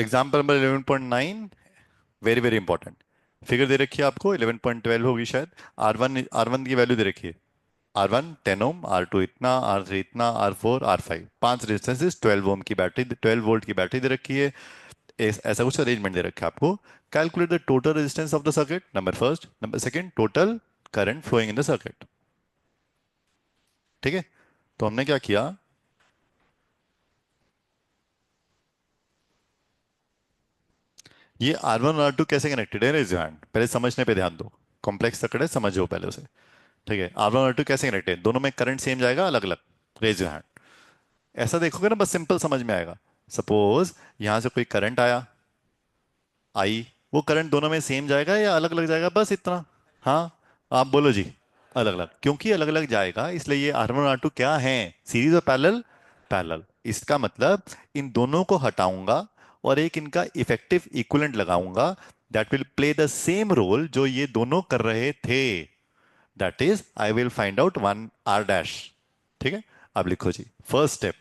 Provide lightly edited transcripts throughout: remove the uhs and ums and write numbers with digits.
Example number 11.9, very very important. Figure दे रखी है आपको, 11.12 होगी शायद। आर वन की वैल्यू दे रखी है। आर वन 10 ओम, R2 इतना, R3 इतना, R4 R5, पांच रेजिस्टेंसेस, 12 ओम की बैटरी, 12 वोल्ट की बैटरी दे रखी है। ऐसा कुछ अरेंजमेंट दे रखा है आपको। Calculate the total resistance of the circuit, number first. Number second, total current flowing in the circuit. ठीक है। तो हमने क्या किया, ये R1 और R2 कैसे कनेक्टेड है, रेज योर हैंड, पहले समझने पे ध्यान दो। कॉम्प्लेक्स सर्किट है, समझो पहले उसे। ठीक है, R1 और R2 कैसे कनेक्टेड है, दोनों में करंट सेम जाएगा, अलग अलग। Raise your hand. ऐसा देखोगे ना, बस सिंपल समझ में आएगा। सपोज यहां से कोई करंट आया, आई, वो करंट दोनों में सेम जाएगा या अलग अलग जाएगा, बस इतना। हाँ, आप बोलो जी। अलग अलग, क्योंकि अलग अलग जाएगा इसलिए ये R1 और R2 क्या है, सीरीज और पैरेलल। पैरेलल, इसका मतलब इन दोनों को हटाऊंगा और एक इनका इफेक्टिव इक्विवेलेंट लगाऊंगा, that will play the same role जो ये दोनों कर रहे थे। That is I will find out one R dash. ठीक है, अब लिखो जी फर्स्ट स्टेप।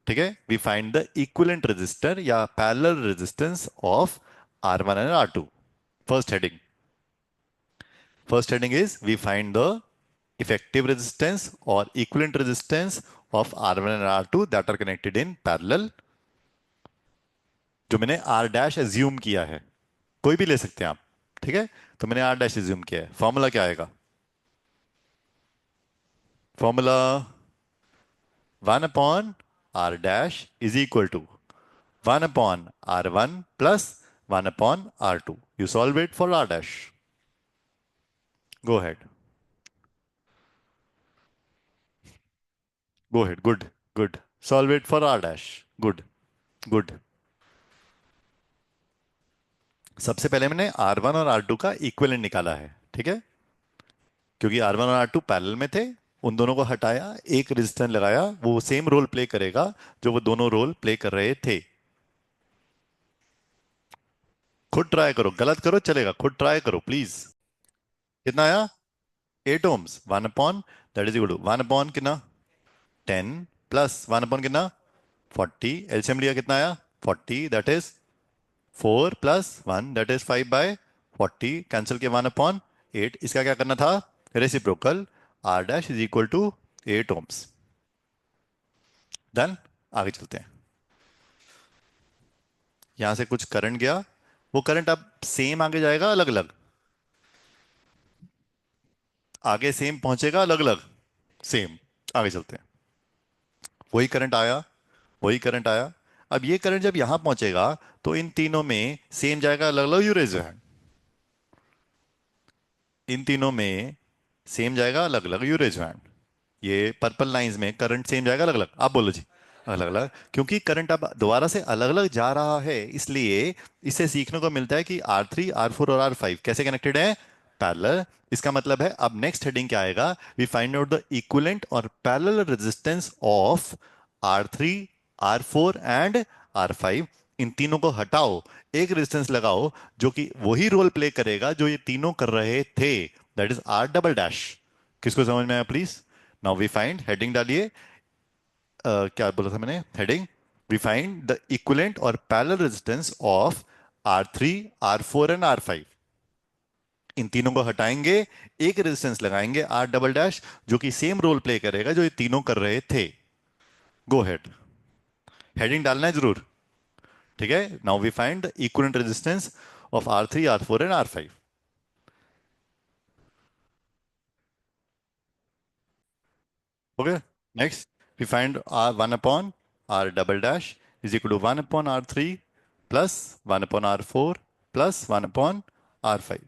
ठीक है, we find the equivalent resistor या parallel resistance of R1 and R2। First heading, first heading is we find the effective resistance or equivalent resistance of R1 and R2 that are connected in parallel, जो मैंने R dash assume किया है। कोई भी ले सकते हैं आप। ठीक है, तो मैंने R डैश एज्यूम किया है। फॉर्मूला क्या आएगा, formula 1/R dash is equal to 1/R1 plus 1/R2। You solve it for R dash, go ahead, go ahead, good, good, solve it for R dash, good, good। सबसे पहले मैंने R1 और R2 का equivalent निकाला है। ठीक है, क्योंकि R1 और R2 पैरेलल में थे, उन दोनों को हटाया, एक रेजिस्टेंस लगाया, वो सेम रोल प्ले करेगा जो वो दोनों रोल प्ले कर रहे थे। खुद ट्राई करो, गलत करो चलेगा, खुद ट्राई करो प्लीज। कितना आया, 8 ohms, 1 upon, that is equal to 1 upon कितना, 10, प्लस 1 अपॉन कितना, 40। एलसीएम लिया, कितना आया, 40, that is 4 + 1, that is 5/40। Cancel किया 1/8। इसका क्या करना था, reciprocal. R dash is equal to 8 ohms. Done. आगे चलते हैं। यहां से कुछ करंट गया, वो करंट अब सेम आगे जाएगा, अलग अलग, आगे सेम पहुंचेगा, अलग अलग, सेम। आगे चलते हैं। वही करंट आया, वही करंट आया। अब ये करंट जब यहां पहुंचेगा तो इन तीनों में सेम जाएगा, अलग अलग। You raise your hand. इन तीनों में सेम जाएगा, अलग अलग। You raise your hand. ये पर्पल लाइंस में करंट सेम जाएगा, अलग अलग। आप बोलो जी। अलग अलग, क्योंकि करंट अब दोबारा से अलग अलग जा रहा है, इसलिए इससे सीखने को मिलता है कि R3 R4 और R5 कैसे कनेक्टेड है, पैरेलल। इसका मतलब है अब नेक्स्ट हेडिंग क्या आएगा, we find out the equivalent और parallel resistance of R3 R4 and R5। इन तीनों को हटाओ, एक रेजिस्टेंस लगाओ जो कि वही रोल प्ले करेगा जो ये तीनों कर रहे थे, that is R double dash. किसको समझ में आया please. Now we find, heading डालिए। क्या बोला था मैंने, heading, we find the equivalent और parallel resistance of R3 R4 and R5। इन तीनों को हटाएंगे, एक रेजिस्टेंस लगाएंगे R डबल डैश, जो कि सेम रोल प्ले करेगा जो ये तीनों कर रहे थे। गो हेड, हेडिंग डालना है जरूर। ठीक है, now we find the equivalent resistance of R3 R4 and R5। Okay, next we find R1/R double dash is equal to 1/R3 plus 1/R4 plus 1/R5।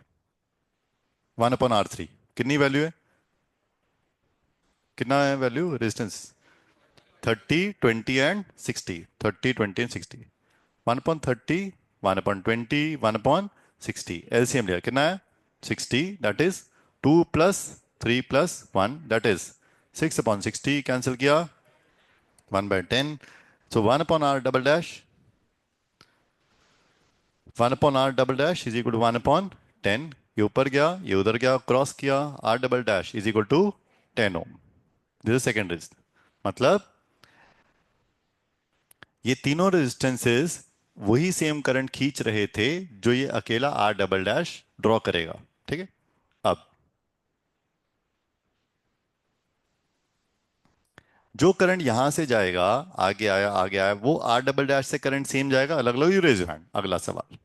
1/R3 कितनी वैल्यू है, कितना है value resistance, 30 20 and 60, 30 20 and 60। 1/30, 1/20, 1/60। LCM लिया, कितना है, 60, that is 2 + 3 + 1, that is 6/60। Cancel किया, 1/10। So 1/R double dash is equal to 1/10। ये ऊपर गया, ये उधर गया, क्रॉस किया, R double dash is equal to 10 ohm. This is second resistance. मतलब ये तीनों रेजिस्टेंसेस वही सेम करंट खींच रहे थे जो ये अकेला आर डबल डैश ड्रॉ करेगा। ठीक है। अब जो करंट यहां से जाएगा, आगे आया, वो आर डबल डैश से करंट सेम जाएगा, अलग अलग, यू रेज योर हैंड। अगला सवाल।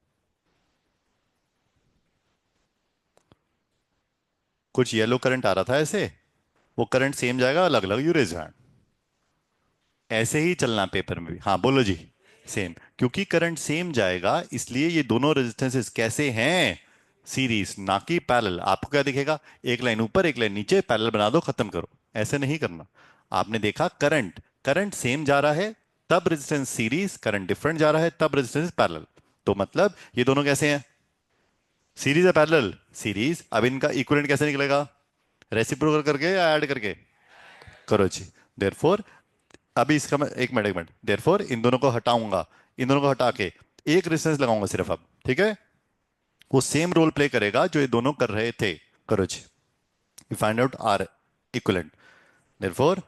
कुछ येलो करंट आ रहा था ऐसे, वो करंट सेम जाएगा, अलग अलग, यू रेज योर हैंड। ऐसे ही चलना पेपर में भी। हाँ बोलो जी। सेम, क्योंकि करंट सेम जाएगा इसलिए ये दोनों रेजिस्टेंसेस कैसे हैं, सीरीज ना कि पैरेलल। आपको क्या दिखेगा, एक लाइन ऊपर एक लाइन नीचे, पैरेलल बना दो, खत्म करो। ऐसे नहीं करना। आपने देखा करंट करंट सेम जा रहा है तब रेजिस्टेंस सीरीज, करंट डिफरेंट जा रहा है तब रेजिस्टेंस पैरेलल। तो मतलब ये दोनों कैसे हैं, सीरीज है पैरेलल, सीरीज। अब इनका इक्विवेलेंट कैसे निकलेगा, रेसिप्रोकल करके या ऐड करके, करो जी। देयरफॉर अभी इसका मैं एक मिनट देयरफॉर इन दोनों को हटाऊंगा, इन दोनों को हटा के एक रेजिस्टेंस लगाऊंगा सिर्फ अब। ठीक है। वो सेम रोल प्ले करेगा जो ये दोनों कर रहे थे। करो जी। You find out R equivalent. Therefore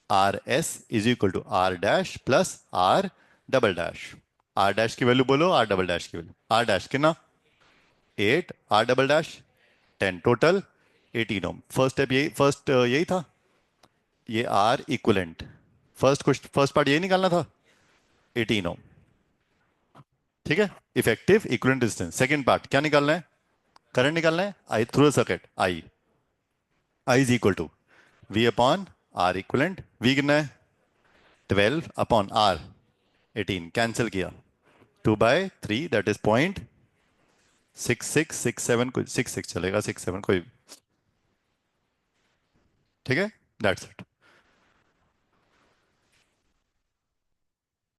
R S is equal to R dash plus R double dash. R dash की वैल्यू बोलो, आर डबल डैश की वैल्यू। आर डैश कितना, 8, R double dash 10, total 18 ohm. First step यही, first यही था, ये are equivalent. First part यही निकालना था, 18 ओम। ठीक है। Effective equivalent resistance. Second part क्या निकालना है, करंट निकालना है, I through the circuit, I is equal to V upon R equivalent. V कितना है, 12 अपॉन आर 18, कैंसिल किया, 2/3 दैट इज पॉइंट 6667, कुछ 66 चलेगा, 67 कोई। ठीक है, दैट्स इट।